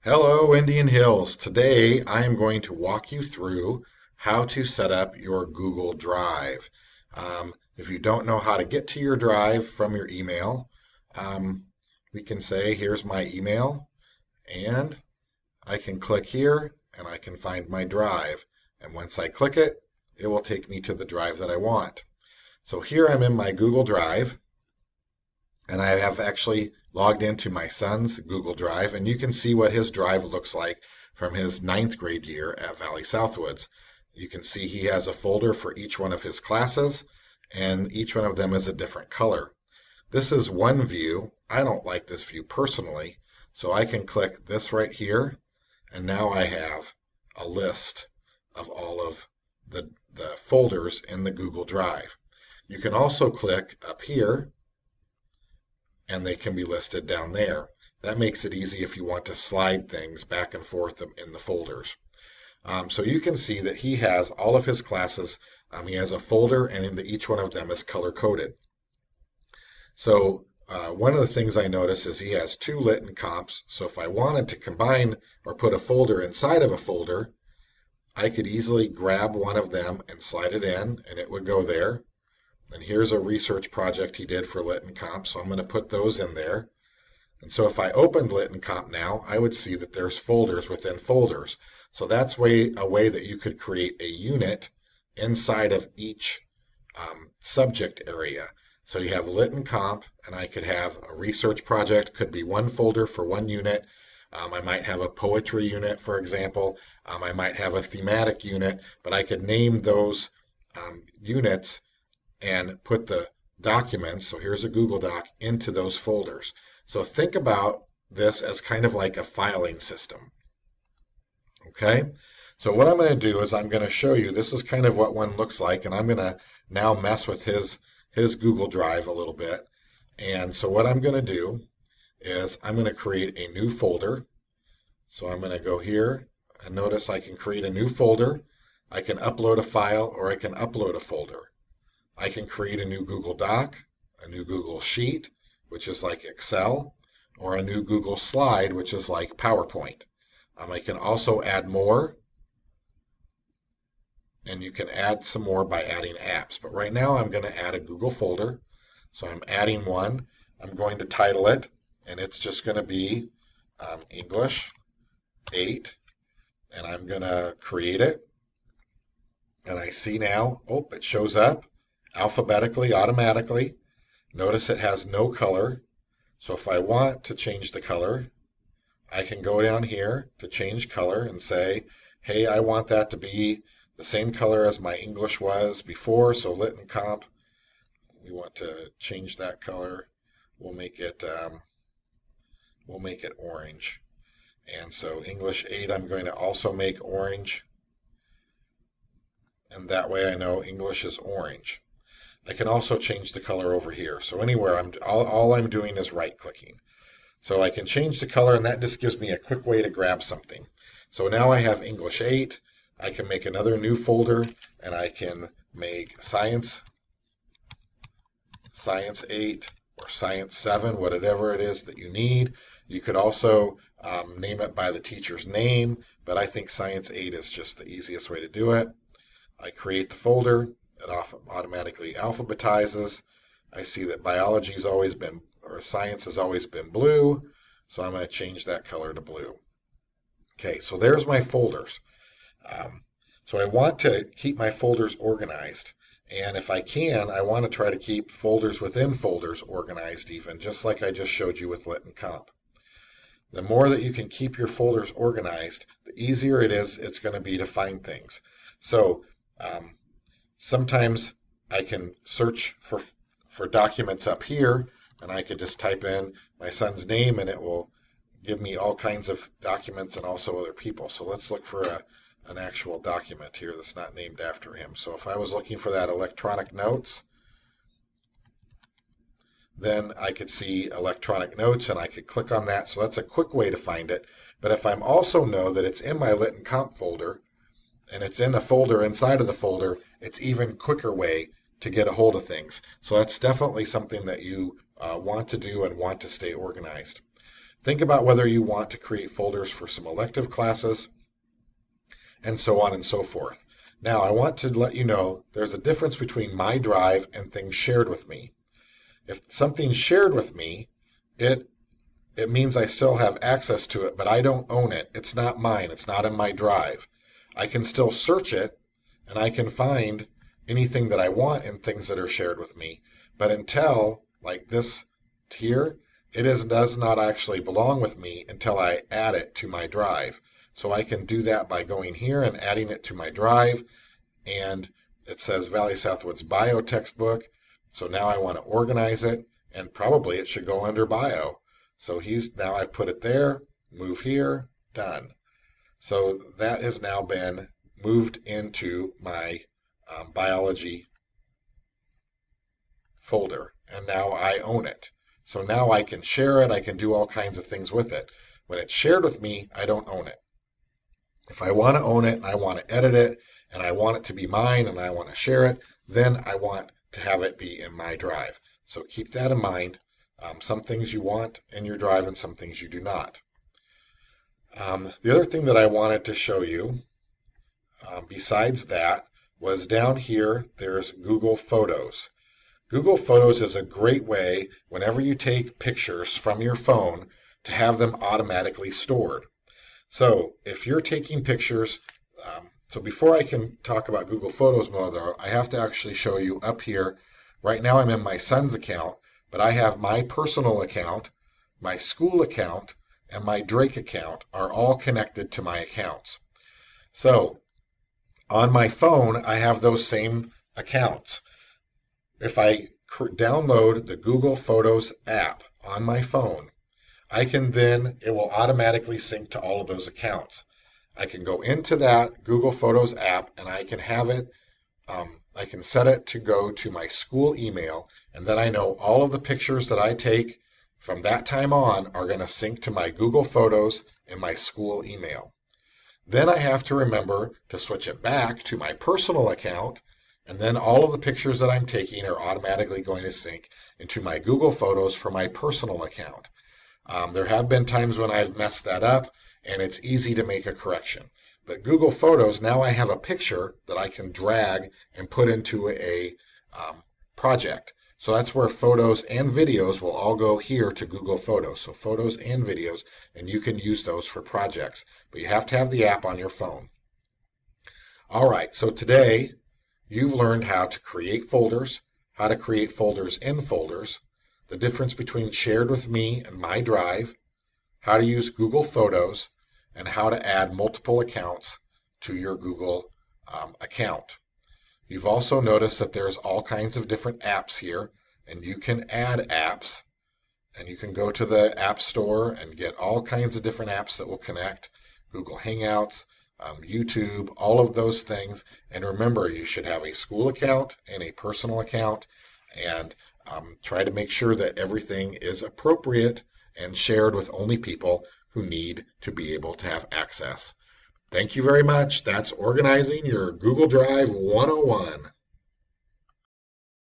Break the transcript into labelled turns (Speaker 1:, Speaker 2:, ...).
Speaker 1: Hello, Indian Hills. Today I am going to walk you through how to set up your Google Drive. If you don't know how to get to your Drive from your email, um, we can say, here's my email, and I can click here and I can find my Drive. And once I click it, it will take me to the Drive that I want. So here I'm in my Google Drive, and I have actually logged into my son's Google Drive, and you can see what his drive looks like from his ninth grade year at Valley Southwoods. You can see he has a folder for each one of his classes, and each one of them is a different color. This is one view. I don't like this view personally, so I can click this right here, and now I have a list of all of the folders in the Google Drive. You can also click up here and they can be listed down there. That makes it easy if you want to slide things back and forth in the folders. So you can see that he has all of his classes. He has a folder, and each one of them is color-coded. So one of the things I notice is he has two lit and comps. So if I wanted to combine or put a folder inside of a folder, I could easily grab one of them and slide it in, and it would go there. And here's a research project he did for Lit and Comp, so I'm going to put those in there. And so if I opened Lit and Comp now, I would see that there's folders within folders. So that's a way that you could create a unit inside of each subject area. So you have Lit and Comp, and I could have a research project, could be one folder for one unit. I might have a poetry unit, for example. I might have a thematic unit, but I could name those units and put the documents, so here's a Google Doc, into those folders. So think about this as kind of like a filing system. Okay, so what I'm going to do is I'm going to show you, this is kind of what one looks like, and I'm going to now mess with his Google Drive a little bit. And so what I'm going to do is I'm going to create a new folder. So I'm going to go here, and notice I can create a new folder. I can upload a file, or I can upload a folder. I can create a new Google Doc, a new Google Sheet, which is like Excel, or a new Google Slide, which is like PowerPoint. I can also add more, and you can add some more by adding apps. But right now I'm going to add a Google folder. So I'm adding one. I'm going to title it, and it's just going to be English 8, and I'm going to create it. And I see now, oh, it shows up alphabetically, automatically. Notice it has no color. So if I want to change the color, I can go down here to change color and say, hey, I want that to be the same color as my English was before. So Lit and Comp, we want to change that color. We'll make it orange. And so English 8, I'm going to also make orange. And that way I know English is orange. I can also change the color over here. So anywhere, all I'm doing is right-clicking. So I can change the color, and that just gives me a quick way to grab something. So now I have English 8. I can make another new folder, and I can make Science 8 or Science 7, whatever it is that you need. You could also name it by the teacher's name, but I think Science 8 is just the easiest way to do it. I create the folder. It automatically alphabetizes. I see that biology has always been, or science has always been blue, so I'm going to change that color to blue. Okay, so there's my folders. So I want to keep my folders organized, and if I can, I want to try to keep folders within folders organized even, just like I just showed you with Lit and Comp. The more that you can keep your folders organized, the easier it's going to be to find things. So sometimes I can search for documents up here, and I could just type in my son's name, and it will give me all kinds of documents and also other people. So let's look for an actual document here that's not named after him. So if I was looking for that electronic notes, then I could see electronic notes, and I could click on that. So that's a quick way to find it. But if I also know that it's in my Lit and Comp folder, and it's in a folder inside of the folder, it's even quicker way to get a hold of things. So that's definitely something that you want to do and want to stay organized. Think about whether you want to create folders for some elective classes, and so on and so forth. Now, I want to let you know there's a difference between my drive and things shared with me. If something's shared with me, it means I still have access to it, but I don't own it. It's not mine. It's not in my drive. I can still search it, and I can find anything that I want in things that are shared with me. But until, like this here, does not actually belong with me until I add it to my drive. So I can do that by going here and adding it to my drive. And it says Valley Southwoods Bio textbook. So now I want to organize it, and probably it should go under bio. So now I've put it there, move here, done. So that has now been moved into my biology folder, and now I own it. So now I can share it, I can do all kinds of things with it. When it's shared with me, I don't own it. If I want to own it and I want to edit it and I want it to be mine and I want to share it, then I want to have it be in my drive. So keep that in mind. Some things you want in your drive and some things you do not. The other thing that I wanted to show you, besides that, was down here, there's Google Photos. Google Photos is a great way, whenever you take pictures from your phone, to have them automatically stored. So if you're taking pictures, so before I can talk about Google Photos more, though, I have to actually show you up here. Right now I'm in my son's account, but I have my personal account, my school account, and my Drake account are all connected to my accounts. So on my phone, I have those same accounts. If I download the Google Photos app on my phone, it will automatically sync to all of those accounts. I can go into that Google Photos app and I can have it, I can set it to go to my school email, and then I know all of the pictures that I take from that time on are going to sync to my Google Photos in my school email. Then I have to remember to switch it back to my personal account, and then all of the pictures that I'm taking are automatically going to sync into my Google Photos for my personal account. There have been times when I've messed that up, and it's easy to make a correction. But Google Photos, now I have a picture that I can drag and put into a project. So that's where photos and videos will all go here to Google Photos. So photos and videos, and you can use those for projects. But you have to have the app on your phone. All right, so today you've learned how to create folders, how to create folders in folders, the difference between shared with me and my drive, how to use Google Photos, and how to add multiple accounts to your Google account. You've also noticed that there's all kinds of different apps here, and you can add apps, and you can go to the App Store and get all kinds of different apps that will connect, Google Hangouts, YouTube, all of those things. And remember, you should have a school account and a personal account, and try to make sure that everything is appropriate and shared with only people who need to be able to have access. Thank you very much. That's Organizing Your Google Drive 101.